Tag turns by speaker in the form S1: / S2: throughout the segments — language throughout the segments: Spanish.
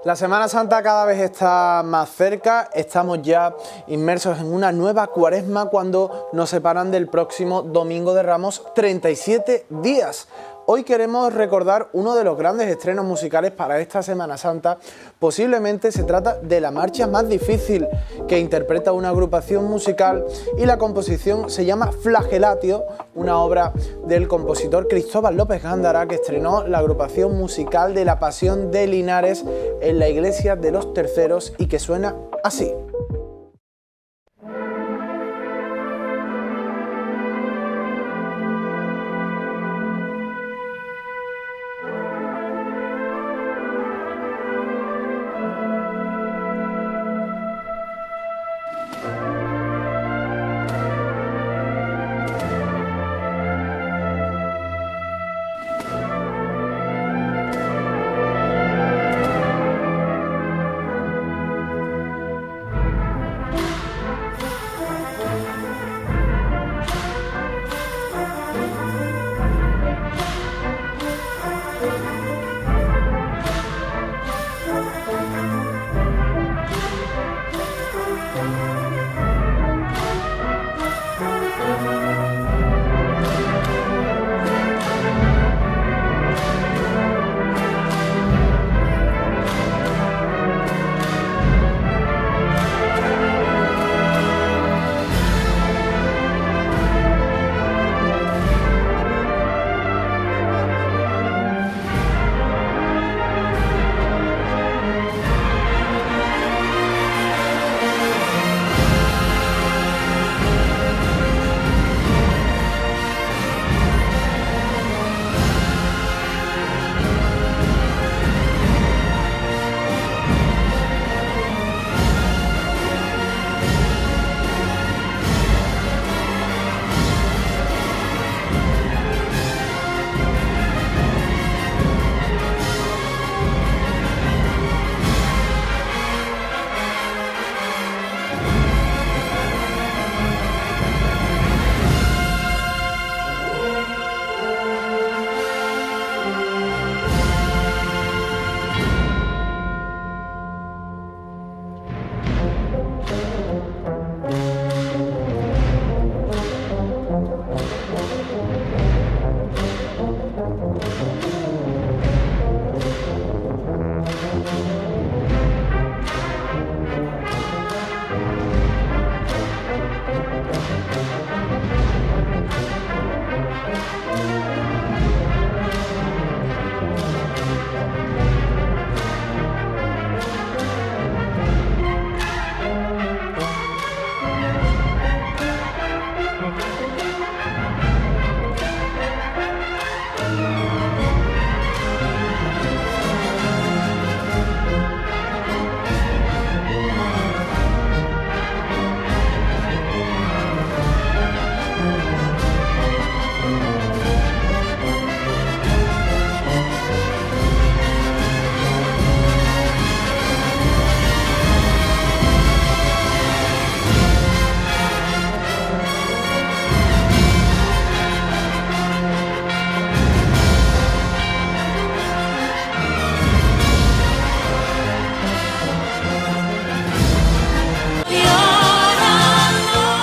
S1: La Semana Santa cada vez está más cerca, estamos ya inmersos en una nueva cuaresma cuando nos separan del próximo Domingo de Ramos 37 días. Hoy queremos recordar uno de los grandes estrenos musicales para esta Semana Santa. Posiblemente se trata de la marcha más difícil que interpreta una agrupación musical y la composición se llama Flagelatio, una obra del compositor Cristóbal López Gándara que estrenó la agrupación musical de la Pasión de Linares en la iglesia de los Terceros y que suena así.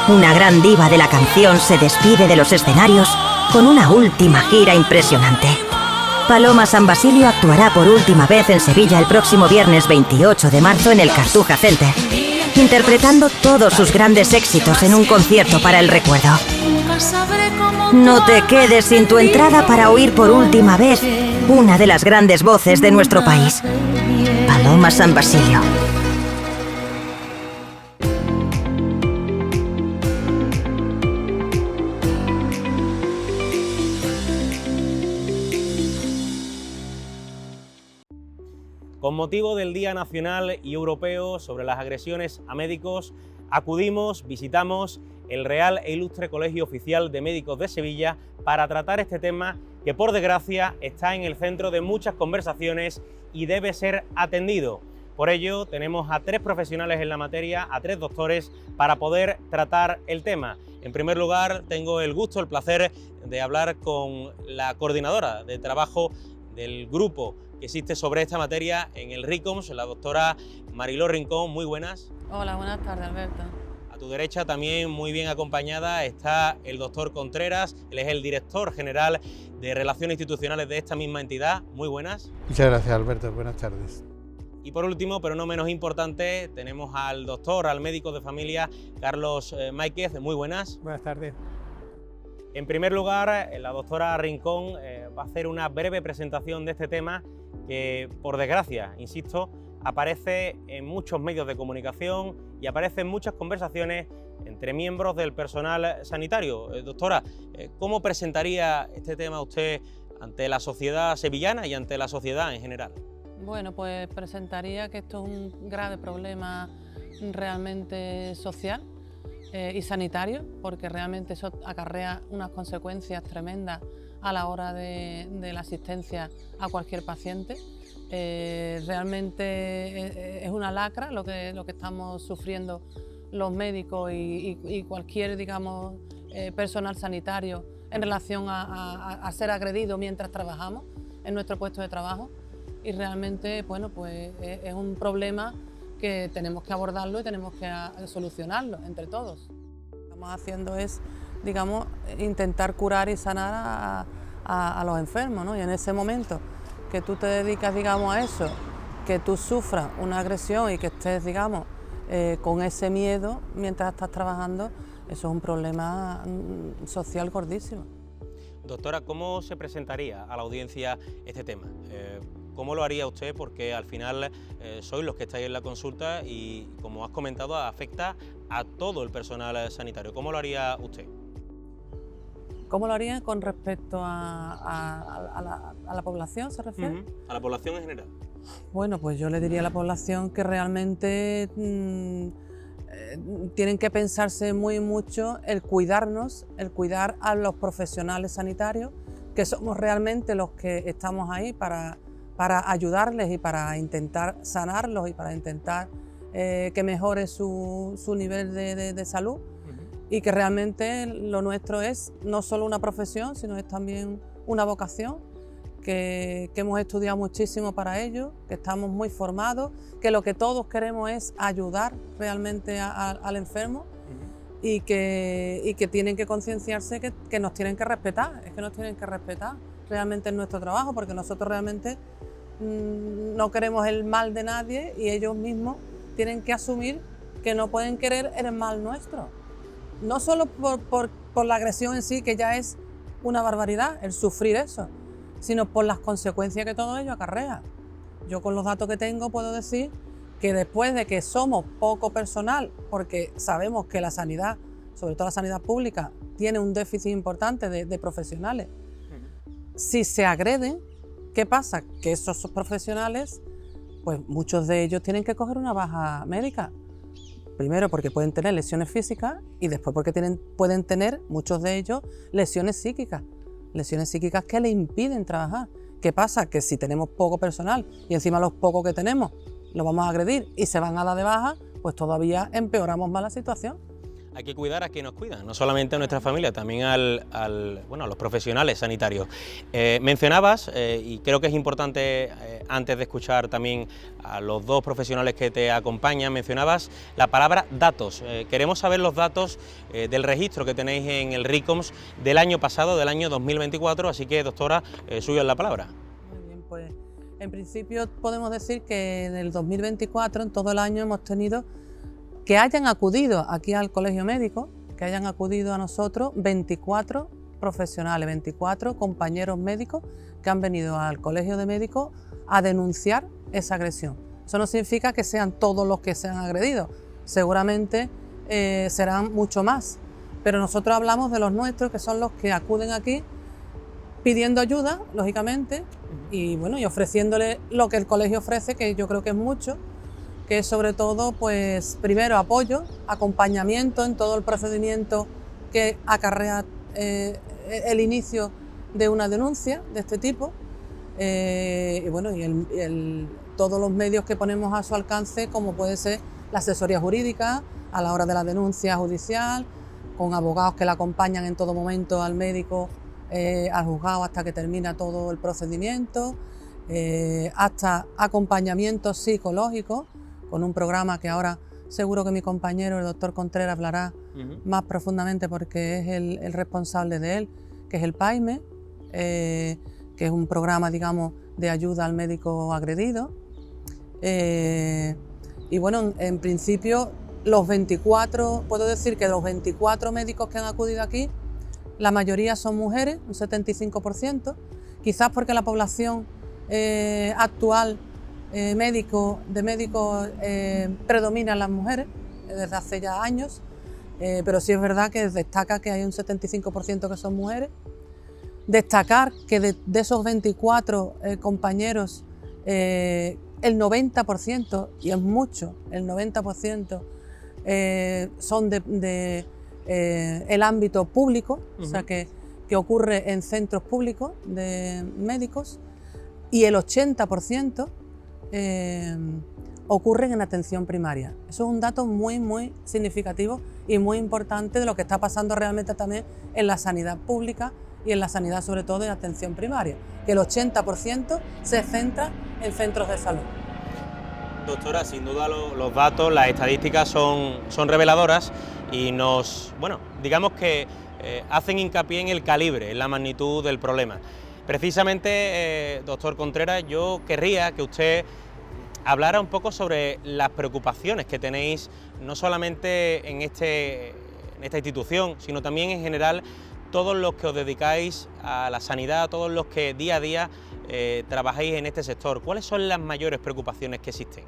S2: Una gran diva de la canción se despide de los escenarios con una última gira impresionante. Paloma San Basilio actuará por última vez en Sevilla el próximo viernes 28 de marzo en el Cartuja Center, interpretando todos sus grandes éxitos en un concierto para el recuerdo. No te quedes sin tu entrada para oír por última vez una de las grandes voces de nuestro país, Paloma San Basilio.
S3: Con motivo del Día Nacional y Europeo sobre las agresiones a médicos, visitamos el Real e Ilustre Colegio Oficial de Médicos de Sevilla para tratar este tema que, por desgracia, está en el centro de muchas conversaciones y debe ser atendido. Por ello, tenemos a 3 profesionales en la materia, a 3 doctores, para poder tratar el tema. En primer lugar, tengo el gusto, el placer de hablar con la coordinadora de trabajo del grupo que existe sobre esta materia en el RICOMS, la doctora Mariló Rincón. Muy buenas.
S4: Hola, buenas tardes, Alberto.
S3: A tu derecha, también muy bien acompañada, está el doctor Contreras. Él es el director general de Relaciones Institucionales de esta misma entidad. Muy buenas.
S5: Muchas gracias, Alberto. Buenas tardes.
S3: Y por último, pero no menos importante, tenemos al doctor, al médico de familia, Carlos Máiquez. Muy buenas.
S6: Buenas tardes.
S3: En primer lugar, la doctora Rincón va a hacer una breve presentación de este tema que, por desgracia, insisto, aparece en muchos medios de comunicación y aparece en muchas conversaciones entre miembros del personal sanitario. Doctora, ¿cómo presentaría este tema usted ante la sociedad sevillana y ante la sociedad en general?
S4: Bueno, pues presentaría que esto es un grave problema realmente social y sanitario, porque realmente eso acarrea unas consecuencias tremendas a la hora de la asistencia a cualquier paciente. Realmente es una lacra lo que estamos sufriendo los médicos y cualquier, digamos, personal sanitario en relación a ser agredido mientras trabajamos en nuestro puesto de trabajo, y realmente, bueno, pues es un problema que tenemos que abordarlo y tenemos que solucionarlo entre todos. Lo que estamos haciendo es, digamos, intentar curar y sanar a los enfermos, ¿no? Y en ese momento que tú te dedicas, digamos, a eso, que tú sufras una agresión y que estés, digamos, con ese miedo mientras estás trabajando, eso es un problema social gordísimo.
S3: Doctora, ¿cómo se presentaría a la audiencia este tema? ¿Cómo lo haría usted? Porque al final sois los que estáis en la consulta y, como has comentado, afecta a todo el personal sanitario. ¿Cómo lo haría usted?
S4: ¿Cómo lo haría con respecto a la población, se refiere?
S3: A la población en general.
S4: Bueno, pues yo le diría a la población que realmente tienen que pensarse muy mucho el cuidarnos, el cuidar a los profesionales sanitarios, que somos realmente los que estamos ahí para ayudarles y para intentar sanarlos y para intentar que mejore su nivel de salud. Y que realmente lo nuestro es no solo una profesión, sino es también una vocación, que hemos estudiado muchísimo para ello, que estamos muy formados, que lo que todos queremos es ayudar realmente al enfermo, y que tienen que concienciarse que nos tienen que respetar, es que nos tienen que respetar realmente en nuestro trabajo, porque nosotros realmente no queremos el mal de nadie y ellos mismos tienen que asumir que no pueden querer el mal nuestro. No solo por la agresión en sí, que ya es una barbaridad el sufrir eso, sino por las consecuencias que todo ello acarrea. Yo, con los datos que tengo, puedo decir que después de que somos poco personal, porque sabemos que la sanidad, sobre todo la sanidad pública, tiene un déficit importante de profesionales, si se agreden, ¿qué pasa? Que esos profesionales, pues muchos de ellos tienen que coger una baja médica. Primero porque pueden tener lesiones físicas y después porque pueden tener, muchos de ellos, lesiones psíquicas que les impiden trabajar. ¿Qué pasa? Que si tenemos poco personal y encima los pocos que tenemos los vamos a agredir y se van a dar de baja, pues todavía empeoramos más la situación.
S3: Hay que cuidar a quien nos cuida, no solamente a nuestra familia, también a los profesionales sanitarios. Mencionabas, y creo que es importante, antes de escuchar también a los dos profesionales que te acompañan, mencionabas la palabra datos. Queremos saber los datos del registro que tenéis en el RICOMS del año pasado, del año 2024, así que, doctora, suyo es la palabra.
S4: Muy bien, pues en principio podemos decir que en el 2024, en todo el año, hemos tenido que hayan acudido aquí al Colegio Médico, que hayan acudido a nosotros 24 profesionales, 24 compañeros médicos que han venido al Colegio de Médicos a denunciar esa agresión. Eso no significa que sean todos los que se han agredido, seguramente serán mucho más, pero nosotros hablamos de los nuestros, que son los que acuden aquí pidiendo ayuda, lógicamente, y bueno, y ofreciéndole lo que el colegio ofrece, que yo creo que es mucho, que es sobre todo, pues, primero apoyo, acompañamiento en todo el procedimiento que acarrea el inicio de una denuncia de este tipo, y bueno, todos los medios que ponemos a su alcance, como puede ser la asesoría jurídica a la hora de la denuncia judicial, con abogados que la acompañan en todo momento al médico, al juzgado hasta que termina todo el procedimiento, hasta acompañamiento psicológico, con un programa que ahora seguro que mi compañero, el doctor Contreras, hablará más profundamente porque es el responsable de él, que es el PAIME, que es un programa, digamos, de ayuda al médico agredido. Y bueno, en principio, puedo decir que los 24 médicos que han acudido aquí, la mayoría son mujeres, un 75%, quizás porque la población actual de médicos predominan las mujeres desde hace ya años, pero sí es verdad que destaca que hay un 75% que son mujeres. Destacar que de esos 24 compañeros, el 90%, y es mucho, el 90% son el ámbito público, o sea que ocurre en centros públicos de médicos, y el 80% ocurren en atención primaria. Eso es un dato muy, muy significativo y muy importante de lo que está pasando realmente también en la sanidad pública y en la sanidad sobre todo en atención primaria, que el 80% se centra en centros de salud.
S3: Doctora, sin duda los datos, las estadísticas son reveladoras y digamos que hacen hincapié en el calibre, en la magnitud del problema. Precisamente, doctor Contreras, yo querría que usted hablara un poco sobre las preocupaciones que tenéis, no solamente en esta institución, sino también en general todos los que os dedicáis a la sanidad, todos los que día a día trabajáis en este sector. ¿Cuáles son las mayores preocupaciones que existen?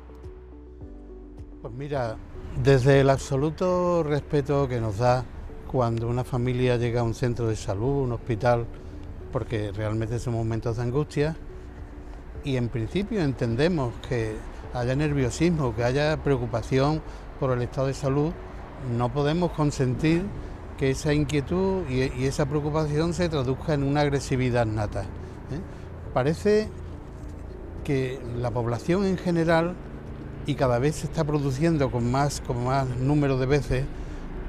S5: Pues mira, desde el absoluto respeto que nos da cuando una familia llega a un centro de salud, un hospital, porque realmente son momentos de angustia, y en principio entendemos que haya nerviosismo, que haya preocupación por el estado de salud, no podemos consentir que esa inquietud y esa preocupación se traduzca en una agresividad nata. Parece que la población en general, y cada vez se está produciendo con más número de veces,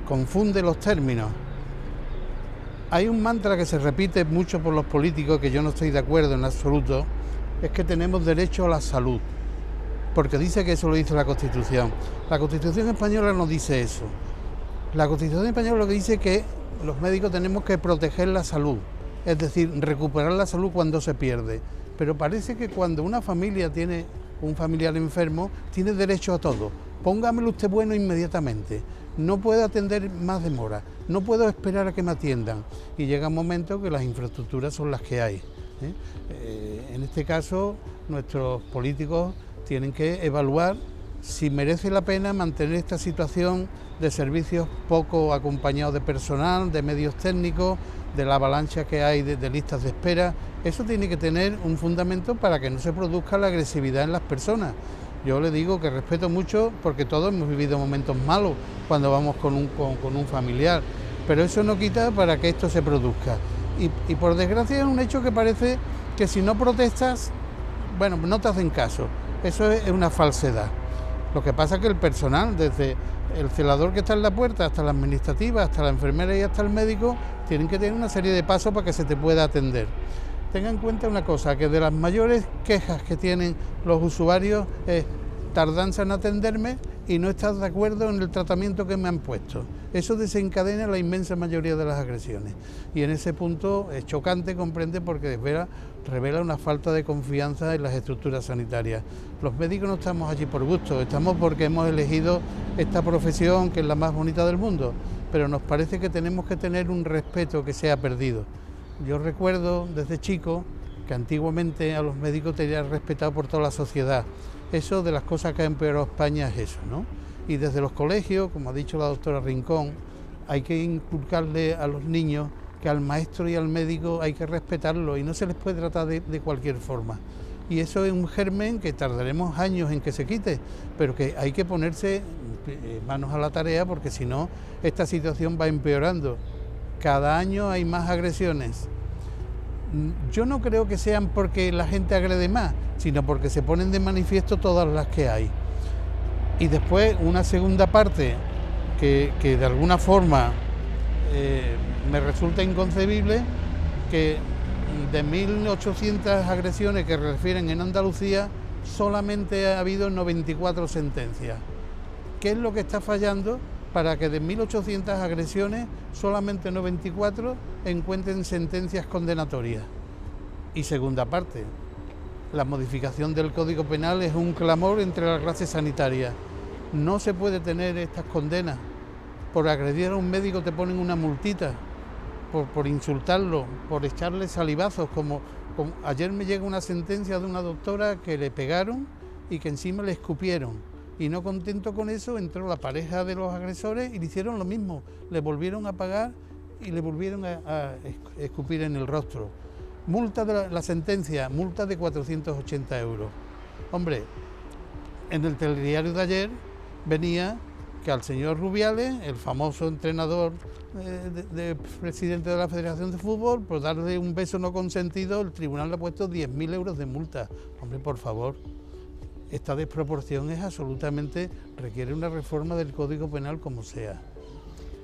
S5: confunde los términos. Hay un mantra que se repite mucho por los políticos, que yo no estoy de acuerdo en absoluto, es que tenemos derecho a la salud, porque dice que eso lo dice la Constitución. La Constitución española no dice eso. La Constitución española lo que dice es que los médicos tenemos que proteger la salud, es decir, recuperar la salud cuando se pierde. Pero parece que cuando una familia tiene un familiar enfermo, tiene derecho a todo. Póngamelo usted bueno inmediatamente. No puedo atender más demora, no puedo esperar a que me atiendan. Y llega un momento que las infraestructuras son las que hay. En este caso, nuestros políticos tienen que evaluar si merece la pena mantener esta situación de servicios poco acompañados de personal, de medios técnicos, de la avalancha que hay de listas de espera. Eso tiene que tener un fundamento para que no se produzca la agresividad en las personas. Yo le digo que respeto mucho porque todos hemos vivido momentos malos cuando vamos con un familiar, pero eso no quita para que esto se produzca. Y por desgracia es un hecho que parece que si no protestas, bueno, no te hacen caso. Eso es una falsedad. Lo que pasa es que el personal, desde el celador que está en la puerta hasta la administrativa, hasta la enfermera y hasta el médico, tienen que tener una serie de pasos para que se te pueda atender. Tenga en cuenta una cosa, que de las mayores quejas que tienen los usuarios es tardanza en atenderme y no estás de acuerdo en el tratamiento que me han puesto. Eso desencadena la inmensa mayoría de las agresiones. Y en ese punto es chocante, comprende, porque revela una falta de confianza en las estructuras sanitarias. Los médicos no estamos allí por gusto, estamos porque hemos elegido esta profesión que es la más bonita del mundo, pero nos parece que tenemos que tener un respeto que se ha perdido. Yo recuerdo desde chico que antiguamente a los médicos tenían respetado por toda la sociedad. Eso de las cosas que ha empeorado España es eso, ¿no? Y desde los colegios, como ha dicho la doctora Rincón, hay que inculcarle a los niños que al maestro y al médico hay que respetarlo y no se les puede tratar de cualquier forma. Y eso es un germen que tardaremos años en que se quite, pero que hay que ponerse manos a la tarea porque si no, esta situación va empeorando. Cada año hay más agresiones. Yo no creo que sean porque la gente agrede más, sino porque se ponen de manifiesto todas las que hay. Y después una segunda parte que de alguna forma me resulta inconcebible, que de 1.800 agresiones que refieren en Andalucía, solamente ha habido 94 sentencias. ¿Qué es lo que está fallando para que de 1.800 agresiones solamente 94 encuentren sentencias condenatorias? Y segunda parte, la modificación del Código Penal es un clamor entre la clase sanitaria. No se puede tener estas condenas. Por agredir a un médico te ponen una multita, por insultarlo, por echarle salivazos, como ayer me llega una sentencia de una doctora que le pegaron y que encima le escupieron. Y no contento con eso, entró la pareja de los agresores y le hicieron lo mismo. Le volvieron a pagar y le volvieron a escupir en el rostro. Multa de la sentencia, multa de 480 euros. Hombre, en el telediario de ayer venía que al señor Rubiales, el famoso entrenador de presidente de la Federación de Fútbol, por darle un beso no consentido, el tribunal le ha puesto 10.000 euros de multa. Hombre, por favor, esta desproporción es absolutamente, requiere una reforma del Código Penal como sea.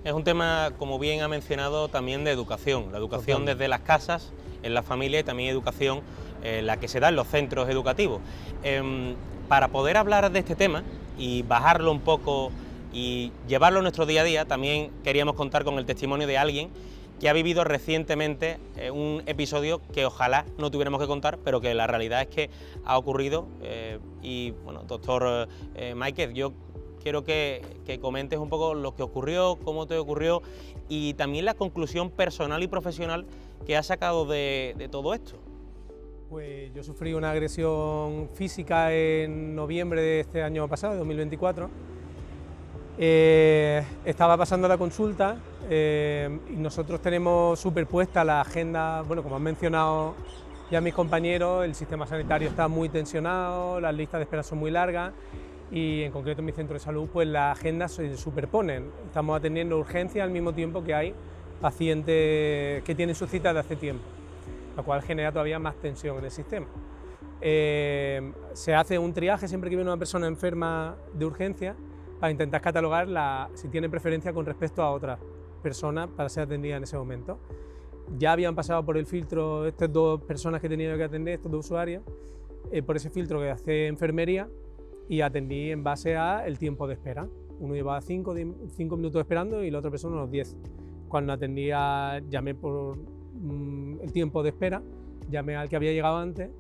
S3: Es un tema, como bien ha mencionado, también de educación. La educación
S5: Totalmente.
S3: desde las casas, en la familia, y también educación la que se da en los centros educativos. Para poder hablar de este tema y bajarlo un poco y llevarlo a nuestro día a día, también queríamos contar con el testimonio de alguien que ha vivido recientemente un episodio que ojalá no tuviéramos que contar, pero que la realidad es que ha ocurrido. Y bueno, doctor Máiquez, yo quiero que comentes un poco lo que ocurrió, cómo te ocurrió y también la conclusión personal y profesional que has sacado de todo esto.
S6: Pues yo sufrí una agresión física en noviembre de este año pasado, de 2024. Estaba pasando la consulta y nosotros tenemos superpuesta la agenda, bueno, como han mencionado ya mis compañeros, el sistema sanitario está muy tensionado, las listas de espera son muy largas y en concreto en mi centro de salud pues las agendas se superponen. Estamos atendiendo urgencias al mismo tiempo que hay pacientes que tienen sus citas de hace tiempo, lo cual genera todavía más tensión en el sistema. Se hace un triaje siempre que viene una persona enferma de urgencia para intentar catalogar si tiene preferencia con respecto a otras personas para ser atendida en ese momento. Ya habían pasado por el filtro estas dos personas que tenía que atender, estos dos usuarios, por ese filtro que hace enfermería y atendí en base a el tiempo de espera. Uno llevaba 5 minutos esperando y la otra persona unos 10. Cuando atendía, llamé por el tiempo de espera, llamé al que había llegado antes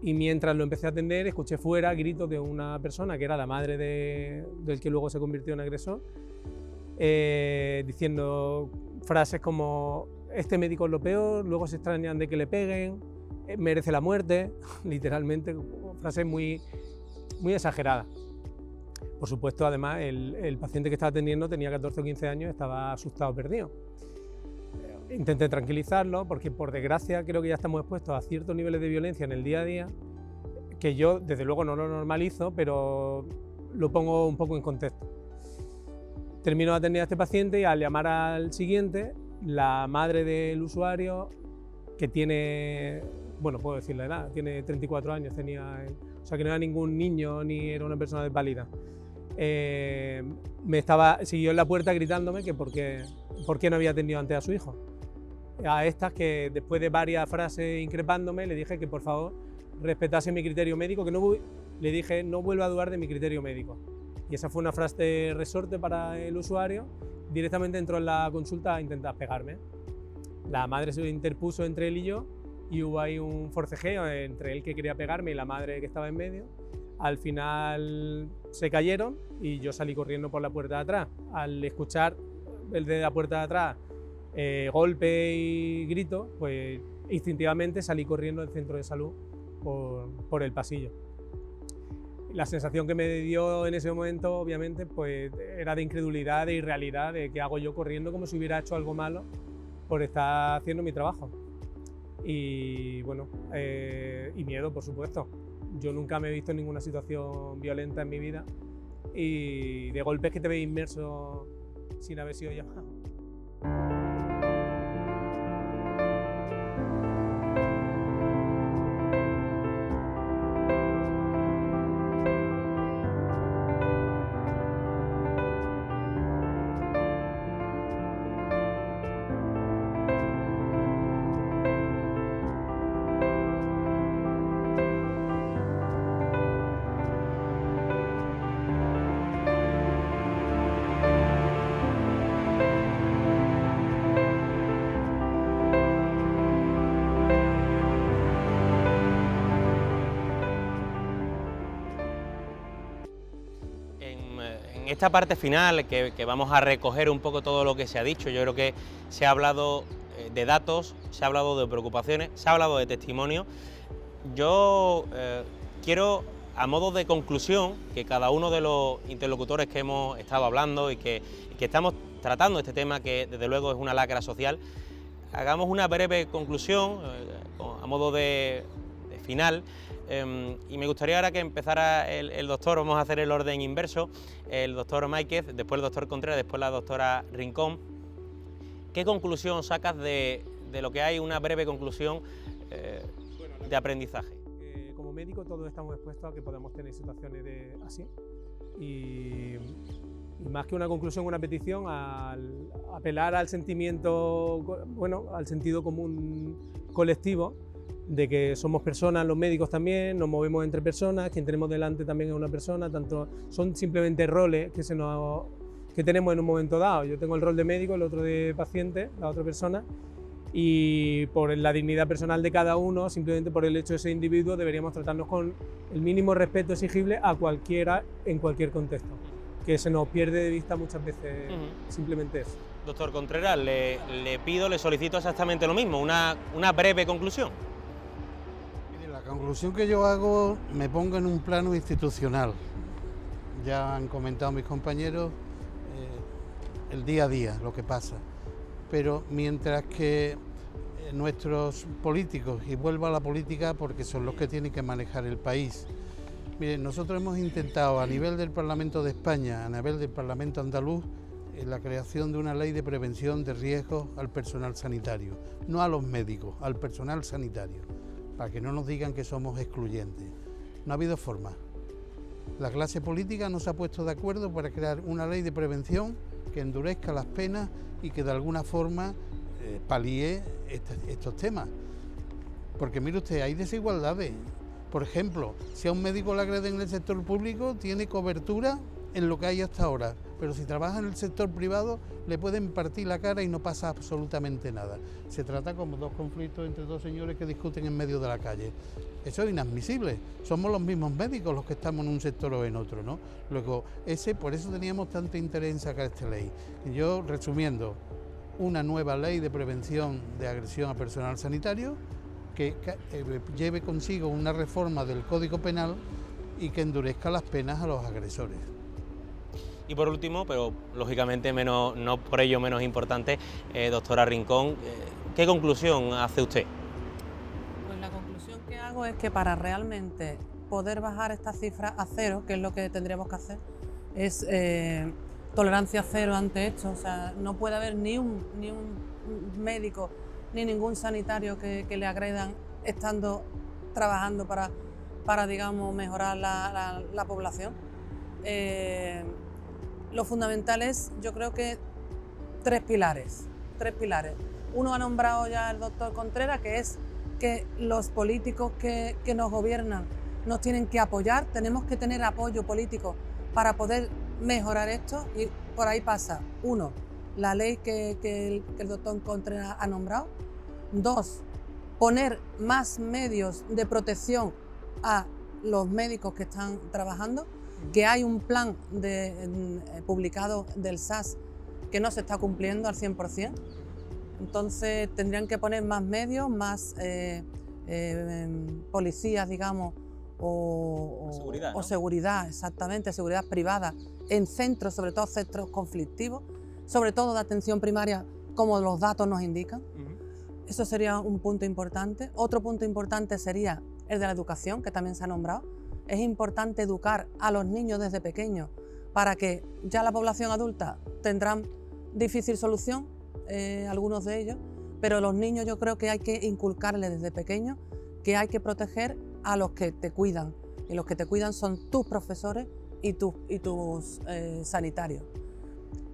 S6: y mientras lo empecé a atender escuché fuera gritos de una persona que era la madre del que luego se convirtió en agresor, diciendo frases como este médico es lo peor, luego se extrañan de que le peguen, merece la muerte, literalmente, frases muy exageradas. Por supuesto, además, el paciente que estaba atendiendo tenía 14 o 15 años, estaba asustado, perdido. Intenté tranquilizarlo porque, por desgracia, creo que ya estamos expuestos a ciertos niveles de violencia en el día a día, que yo, desde luego, no lo normalizo, pero lo pongo un poco en contexto. Termino de atender a este paciente y al llamar al siguiente, la madre del usuario, que tiene, bueno, puedo decir la edad, tiene 34 años, o sea que no era ningún niño ni era una persona desvalida. Siguió en la puerta gritándome que por qué no había atendido antes a su hijo. A estas que después de varias frases increpándome le dije que por favor respetase mi criterio médico, le dije no vuelva a dudar de mi criterio médico. Y esa fue una frase de resorte para el usuario, directamente entró en la consulta a intentar pegarme. La madre se interpuso entre él y yo y hubo ahí un forcejeo entre él que quería pegarme y la madre que estaba en medio. Al final se cayeron y yo salí corriendo por la puerta de atrás. Al escuchar el de la puerta de atrás golpe y grito, pues instintivamente salí corriendo del centro de salud por el pasillo. La sensación que me dio en ese momento, obviamente, pues era de incredulidad, de irrealidad, de qué hago yo corriendo como si hubiera hecho algo malo por estar haciendo mi trabajo. Y bueno, y miedo, por supuesto. Yo nunca me he visto en ninguna situación violenta en mi vida y de golpes que te ves inmerso sin haber sido llamado.
S3: esta parte final, que vamos a recoger un poco todo lo que se ha dicho, yo creo que se ha hablado de datos, se ha hablado de preocupaciones, se ha hablado de testimonio. Yo quiero, a modo de conclusión, que cada uno de los interlocutores que hemos estado hablando y que estamos tratando este tema, que desde luego es una lacra social, hagamos una breve conclusión a modo de final. Y me gustaría ahora que empezara el doctor, vamos a hacer el orden inverso, el doctor Máiquez, después el doctor Contreras, después la doctora Rincón. ¿Qué conclusión sacas de lo que hay, una breve conclusión de aprendizaje?
S6: Como médico todos estamos expuestos a que podamos tener situaciones así y más que una conclusión, una petición, al apelar al sentimiento, bueno, al sentido común colectivo, de que somos personas, los médicos también, nos movemos entre personas, quien tenemos delante también es una persona, tanto son simplemente roles que tenemos en un momento dado. Yo tengo el rol de médico, el otro de paciente, la otra persona, y por la dignidad personal de cada uno, simplemente por el hecho de ser individuo, deberíamos tratarnos con el mínimo respeto exigible a cualquiera en cualquier contexto, que se nos pierde de vista muchas veces. Simplemente eso.
S3: Doctor Contreras, le solicito exactamente lo mismo, una breve conclusión.
S5: La conclusión que yo hago me pongo en un plano institucional. Ya han comentado mis compañeros el día a día, lo que pasa. Pero mientras que nuestros políticos, y vuelvo a la política porque son los que tienen que manejar el país. Miren, nosotros hemos intentado a nivel del Parlamento de España, a nivel del Parlamento andaluz, la creación de una ley de prevención de riesgos al personal sanitario, no a los médicos, al personal sanitario, para que no nos digan que somos excluyentes. No ha habido forma. La clase política no se ha puesto de acuerdo para crear una ley de prevención que endurezca las penas y que de alguna forma palíe estos temas. Porque mire usted, hay desigualdades. Por ejemplo, si a un médico le agreden en el sector público, tiene cobertura en lo que hay hasta ahora, pero si trabaja en el sector privado le pueden partir la cara y no pasa absolutamente nada. Se trata como dos conflictos entre dos señores que discuten en medio de la calle. Eso es inadmisible. Somos los mismos médicos los que estamos en un sector o en otro, ¿no? Luego, por eso teníamos tanto interés en sacar esta ley. Y yo, resumiendo, una nueva ley de prevención de agresión a personal sanitario que lleve consigo una reforma del Código Penal y que endurezca las penas a los agresores.
S3: Y por último, pero lógicamente no por ello menos importante, doctora Rincón, ¿qué conclusión hace usted?
S4: Pues la conclusión que hago es que para realmente poder bajar esta cifra a cero, que es lo que tendríamos que hacer, es tolerancia cero ante esto. O sea, no puede haber ni un médico ni ningún sanitario que le agredan estando trabajando para digamos, mejorar la población. Lo fundamental es, yo creo que tres pilares. Uno ha nombrado ya el doctor Contreras, que es que los políticos que nos gobiernan nos tienen que apoyar, tenemos que tener apoyo político para poder mejorar esto, y por ahí pasa, uno, la ley que el doctor Contreras ha nombrado. Dos, poner más medios de protección a los médicos que están trabajando, que hay un plan publicado del SAS que no se está cumpliendo al 100%. Entonces tendrían que poner más medios, más policías, digamos, o
S3: seguridad, ¿no?
S4: O seguridad, exactamente, seguridad privada, en centros, sobre todo centros conflictivos, sobre todo de atención primaria, como los datos nos indican. Eso sería un punto importante. Otro punto importante sería el de la educación, que también se ha nombrado. Es importante educar a los niños desde pequeños para que ya la población adulta tendrán difícil solución, algunos de ellos, pero los niños yo creo que hay que inculcarles desde pequeños que hay que proteger a los que te cuidan, y los que te cuidan son tus profesores y tus sanitarios.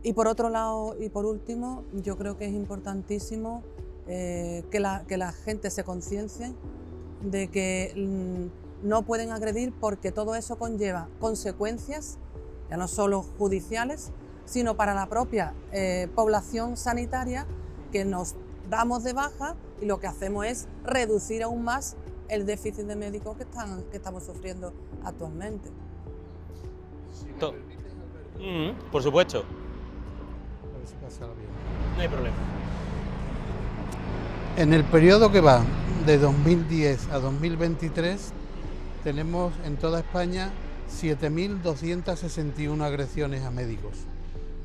S4: Y por otro lado, y por último, yo creo que es importantísimo que la gente se conciencie de que no pueden agredir, porque todo eso conlleva consecuencias, ya no solo judiciales, sino para la propia población sanitaria, que nos damos de baja y lo que hacemos es reducir aún más el déficit de médicos que estamos sufriendo actualmente.
S3: Por supuesto.
S5: A ver si pasa bien.
S3: No hay problema.
S5: En el periodo que va de 2010 a 2023 tenemos en toda España 7.261 agresiones a médicos.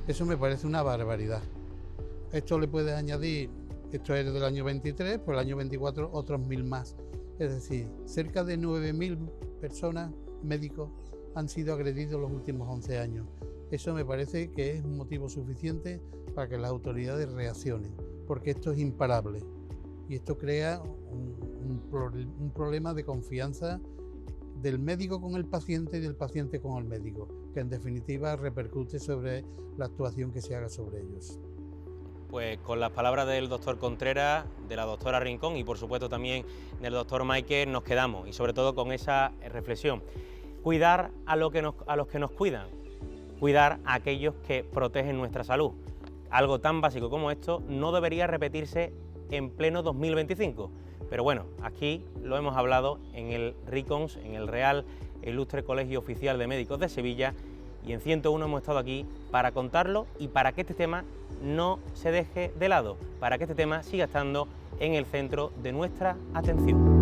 S5: Eso me parece una barbaridad. Esto le puedes añadir, esto es del año 23, por el año 24 otros 1.000 más. Es decir, cerca de 9.000 personas, médicos, han sido agredidos los últimos 11 años. Eso me parece que es un motivo suficiente para que las autoridades reaccionen, porque esto es imparable. Y esto crea un problema de confianza del médico con el paciente y del paciente con el médico, que en definitiva repercute sobre la actuación que se haga sobre ellos.
S3: Pues con las palabras del doctor Contreras, de la doctora Rincón y por supuesto también del doctor Michael nos quedamos, y sobre todo con esa reflexión. Cuidar a los que nos cuidan, cuidar a aquellos que protegen nuestra salud. Algo tan básico como esto no debería repetirse en pleno 2025. Pero bueno, aquí lo hemos hablado en el RICONS, en el Real e Ilustre Colegio Oficial de Médicos de Sevilla, y en 101 hemos estado aquí para contarlo y para que este tema no se deje de lado, para que este tema siga estando en el centro de nuestra atención.